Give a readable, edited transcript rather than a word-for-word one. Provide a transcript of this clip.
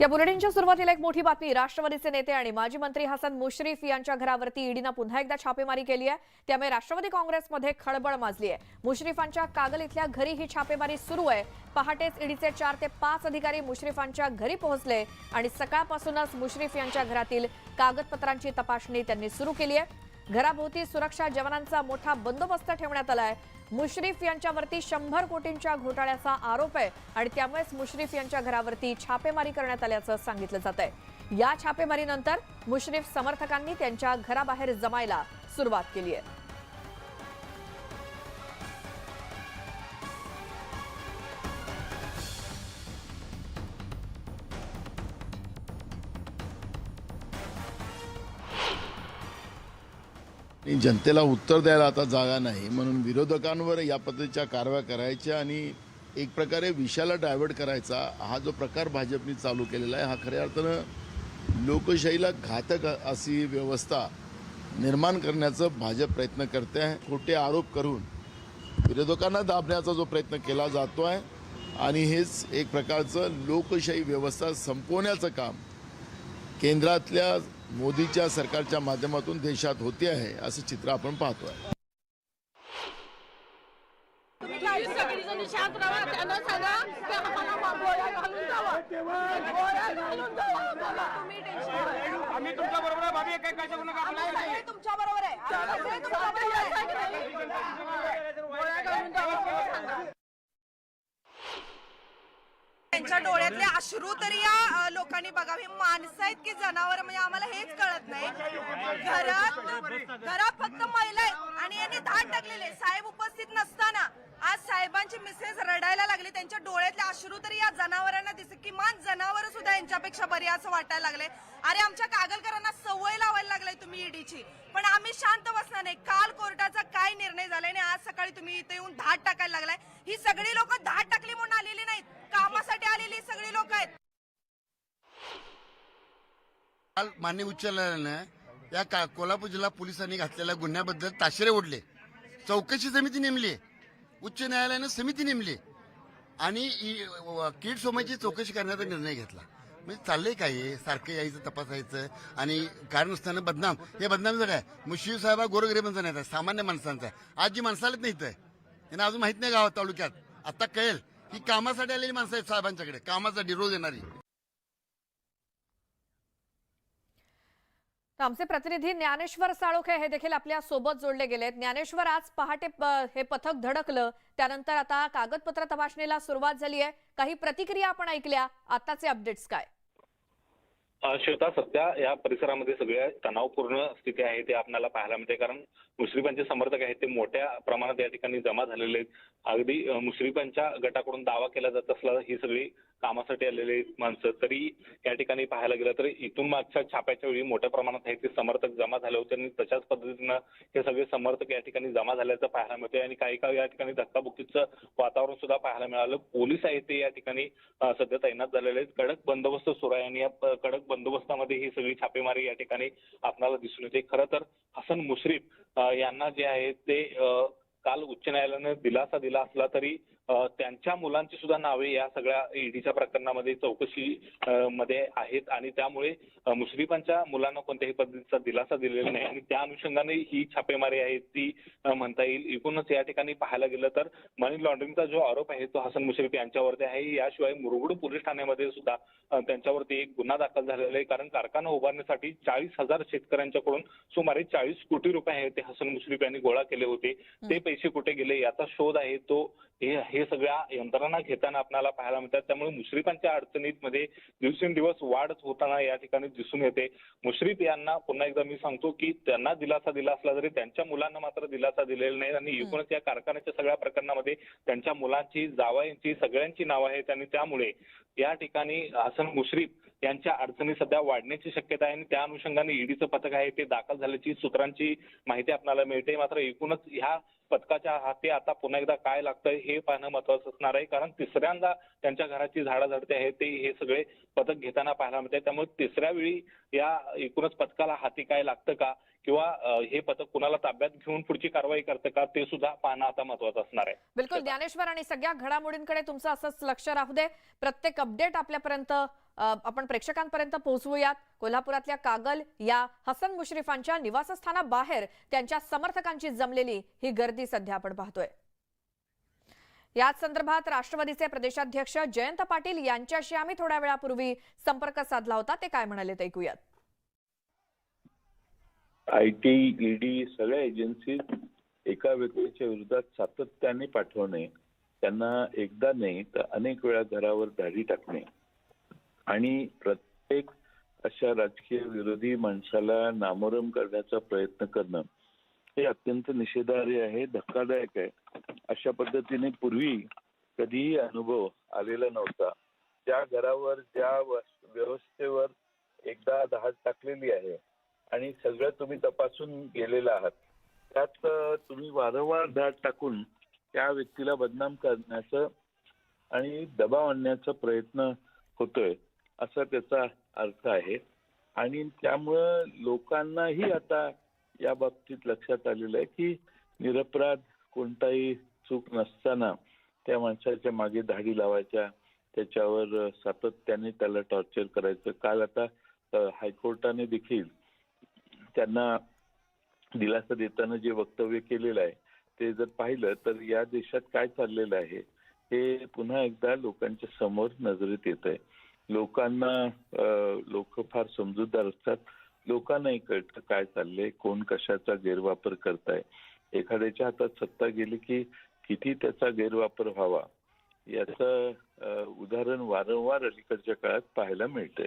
या बुलेटिनच्या सुरुवातीला एक मोठी बातमी। राष्ट्रवादीचे नेते आणि माजी मंत्री हसन मुश्रीफ यांच्या घरावरती ईडीने पुन्हा एकदा छापेमारी केली आहे। त्यामुळे राष्ट्रवादी काँग्रेसमध्ये खळबळ माजली आहे। मुश्रीफांच्या कागल इथल्या घरी ही छापेमारी सुरू आहे। पहाटेच ईडीचे 4 ते 5 अधिकारी मुश्रीफांच्या घरी पोहोचले आणि सकाळपासूनच मुश्रीफ यांच्या घरातील कागदपत्रांची तपासणी त्यांनी सुरू केली आहे। घराभोवती सुरक्षा जवानांचा मोठा बंदोबस्त ठेवण्यात आलाय। मुश्रीफ यांच्यावरती 100 कोटींच्या घोटाळ्याचा आरोप आहे आणि त्यामुळेच मुश्रीफ यांच्या घरावरती छापेमारी करण्यात आल्याचं सांगितलं जातंय। या छापेमारीनंतर मुश्रीफ समर्थकांनी त्यांच्या घराबाहेर जमायला सुरुवात केली आहे। जनतेला उत्तर द्यायला आता जागा नाही, म्हणून विरोधकांवर या पद्धतीच्या कारवाया करायच्या आणि एक प्रकारे विषयाला डायव्हर्ट करायचा हा जो प्रकार भाजपने चालू केलेला आहे, हा खऱ्या अर्थानं लोकशाहीला घातक अशी व्यवस्था निर्माण करण्याचं भाजप प्रयत्न करते आहे। खोटे आरोप करून विरोधकांना दाबण्याचा जो प्रयत्न केला जातो आहे आणि हेच एक प्रकारचं लोकशाही व्यवस्था संपवण्याचं काम केंद्रातल्या मोदीच्या सरकारच्या माध्यमातून देशात होते आहे, असं चित्र आपण पाहतोय। आम्ही तुमच्या बरोबर आहे भाभी, काय काय बोलू नका, तुमच्या बरोबर आहे। त्यांच्या डोळ्यातले अश्रू तरी या लोकांनी बघावे। माणसं आहेत की जनावर, म्हणजे आम्हाला हेच कळत नाही। घरात फक्त महिला आहेत आणि यांनी धाड टाकलेले। साहेब उपस्थित नसताना आज साहेबांची मिसेस रडायला लागली। त्यांच्या डोळ्यातले अश्रू तरी या जनावरांना दिसत, किमान जनावर सुद्धा यांच्यापेक्षा बरी असं वाटायला लागले। अरे आमच्या कागलकरांना सवय लावायला लागलाय तुम्ही ईडीची, पण आम्ही शांत बसणार नाही। काल कोर्टाचा काय निर्णय झालाय आणि आज सकाळी तुम्ही इथे येऊन धाड टाकायला लागलाय। ही सगळी लोक धाड टाकली म्हणून आलेली नाहीत, कामासाठी आलेली सगळी लोक आहेत। काल माननीय उच्च न्यायालयानं या कोल्हापूर जिल्हा पोलिसांनी घातलेल्या गुन्ह्याबद्दल ताशेरे ओढले। चौकशी समिती नेमली, उच्च न्यायालयानं समिती नेमली आणि कीड सोमाची चौकशी करण्याचा निर्णय घेतला। म्हणजे चाललंय काय, सारखं यायचं तपासायचं आणि कारण नसताना बदनाम। हे बदनामीचं काय, मुश्रीफ साहेब गोरगरिबांचा नाही, सामान्य माणसांचा आहे। आज जी माणसं आलेत नाही तर त्यांना अजून माहित नाही गावात तालुक्यात, आता कळेल ही कामासाठी आलेली माणसं आहेत साहेबांच्याकडे, कामासाठी रोज येणारी। आमचे प्रतिनिधी ज्ञानेश्वर साळोखे हे देखील आपल्या सोबत जोडले गेलेत। ज्ञानेश्वर, आज पहाटे हे पथक धडकलं, त्यानंतर आता कागदपत्र तपासणीला सुरुवात झाली आहे। काही प्रतिक्रिया आपण ऐकल्या, आताचे अपडेट्स काय? श्वेता, सध्या या परिसरामध्ये सगळ्या तणावपूर्ण स्थिती आहे ते आपल्याला पाहायला मिळते, कारण मुश्रीफांचे समर्थक आहेत ते मोठ्या प्रमाणात या ठिकाणी जमा झालेले आहेत। अगदी मुश्रीफांच्या गटाकडून दावा केला जात असला ही सगळी कामासाठी आलेले माणसं, तरी या ठिकाणी पाहायला गेलं तर इथून मागच्या छाप्याच्या वेळी मोठ्या प्रमाणात आहे ते समर्थक जमा झाले होते आणि तशाच पद्धतीनं हे सगळे समर्थक या ठिकाणी जमा झाल्याचं पाहायला मिळते आणि काही काळ या ठिकाणी धक्काबुक्कीचं वातावरण सुद्धा पाहायला मिळालं। पोलीस आहेत ते या ठिकाणी सध्या तैनात झालेले आहेत, कडक बंदोबस्त सुरू आहे आणि या कडक बंदोबस्तामध्ये ही सगळी छापेमारी या ठिकाणी आपल्याला दिसून येते। खरं तर हसन मुश्रीफ यांना जे आहे ते काल उच्च न्यायालयाने दिलासा दिला असला तरी त्यांच्या मुलांची सुद्धा नावे या सगळ्या ईडीच्या प्रकरणामध्ये चौकशी मध्ये आहेत आणि त्यामुळे मुश्रीफांच्या मुलांना कोणत्याही पद्धतीचा दिलासा दिलेला नाही आणि त्या अनुषंगाने ही छापेमारी आहे ती म्हणता येईल। एकूणच या ठिकाणी पाहायला गेलं तर मनी लॉन्ड्रिंगचा जो आरोप आहे तो हसन मुश्रीफ यांच्यावरती आहे। याशिवाय मुरगुड पोलीस ठाण्यामध्ये सुद्धा त्यांच्यावरती एक गुन्हा दाखल झालेला आहे, कारण कारखाना उभारण्यासाठी 40,000 शेतकऱ्यांच्याकडून सुमारे 40 कोटी रुपये आहेत ते हसन मुश्रीफ यांनी गोळा केले होते। ते पैसे कुठे गेले याचा शोध आहे तो हे सगळ्या यंत्रणा घेताना आपल्याला पाहायला मिळतात। त्यामुळे मुश्रीफांच्या अडचणींमध्ये दिवसेंदिवस वाढ होताना या ठिकाणी दिसून येते। मुश्रीफ यांना पुन्हा एकदा मी सांगतो की त्यांना दिलासा दिला असला तरी त्यांच्या मुलांना मात्र दिलासा दिलेला नाही आणि एकूणच या कारखान्याच्या सगळ्या प्रकरणामध्ये त्यांच्या मुलांची, जावयांची, सगळ्यांची नावं आहेत आणि त्यामुळे या ठिकाणी हसन मुश्रीफ यांच्या अडचणी सध्या वाढण्याची शक्यता आहे आणि त्या अनुषंगाने ईडीचं पथक आहे ते दाखल झाल्याची सूत्रांची माहिती आपल्याला मिळते। मात्र एकूणच ह्या पथकाच्या हाती आता पुन्हा एकदा काय लागतंय हे पाहणं महत्वाचं असणार आहे, कारण तिसऱ्यांदा त्यांच्या घराची झाडाझडती आहे ते हे सगळे पथक घेताना पाहायला मिळते. त्यामुळे तिसऱ्या वेळी या एकूणच पथकाला हाती काय लागतं का किंवा हे पथक कुणाला ताब्यात घेऊन पुढची कारवाई करतं का ते सुद्धा पाहणं आता महत्वाचं असणार आहे. बिलकुल ज्ञानेश्वर, आणि सगळ्या घडामोडींकडे तुमचं असंच लक्ष राहू दे. प्रत्येक अपडेट आपल्यापर्यंत आपण प्रेक्षकांपर्यंत पोहोचवूयात. कोल्हापुरातल्या कागल या हसन मुश्रीफांच्या निवासस्थानाबाहेर त्यांच्या समर्थकांची जमलेली ही गर्दी सध्या आपण पाहतोय. याच संदर्भात राष्ट्रवादीचे प्रदेशाध्यक्ष जयंत पाटील यांच्याशी आम्ही थोड्या वेळापूर्वी संपर्क साधला होता. ते काय म्हणाले ते ऐकूयात. IT, ED सगळ्या एजन्सी एका व्यक्तीच्या विरोधात सातत्याने पाठवणे, त्यांना एकदा नाही तर अनेक वेळा घरावर धाडी टाकणे आणि प्रत्येक अशा राजकीय विरोधी माणसाला नामोरम करण्याचा प्रयत्न करणं हे अत्यंत निषेधार्ह आहे, धक्कादायक आहे. अशा पद्धतीने पूर्वी कधीही अनुभव आलेला नव्हता. ज्या घरावर ज्या व्यवस्थेवर एकदा धाड टाकलेली आहे आणि सगळं तुम्ही तपासून गेलेला आहात, त्यात तुम्ही वारंवार धाड टाकून त्या व्यक्तीला बदनाम करण्याचं आणि दबाव आणण्याचा प्रयत्न होतोय असा त्याचा अर्थ आहे. आणि त्यामुळं लोकांनाही आता या बाबतीत लक्षात आलेलं आहे की निरपराध कोणताही चूक नसताना त्या माणसाच्या मागे धाडी लावायच्या, त्याच्यावर सातत्याने त्याला टॉर्चर करायचं. काल आता हायकोर्टाने देखील त्यांना दिलासा देताना जे वक्तव्य केलेलं आहे ते जर पाहिलं तर या देशात काय चाललेलं आहे हे पुन्हा एकदा लोकांच्या समोर नजरेत येत आहे. लोक फार समजूतदार असतात. लोकांनाही कळतं काय चाललंय, कोण कशाचा गैरवापर करताय. एखाद्याच्या हातात सत्ता गेली की किती त्याचा गैरवापर व्हावा याचं उदाहरण वारंवार अलीकडच्या काळात पाहायला मिळतंय.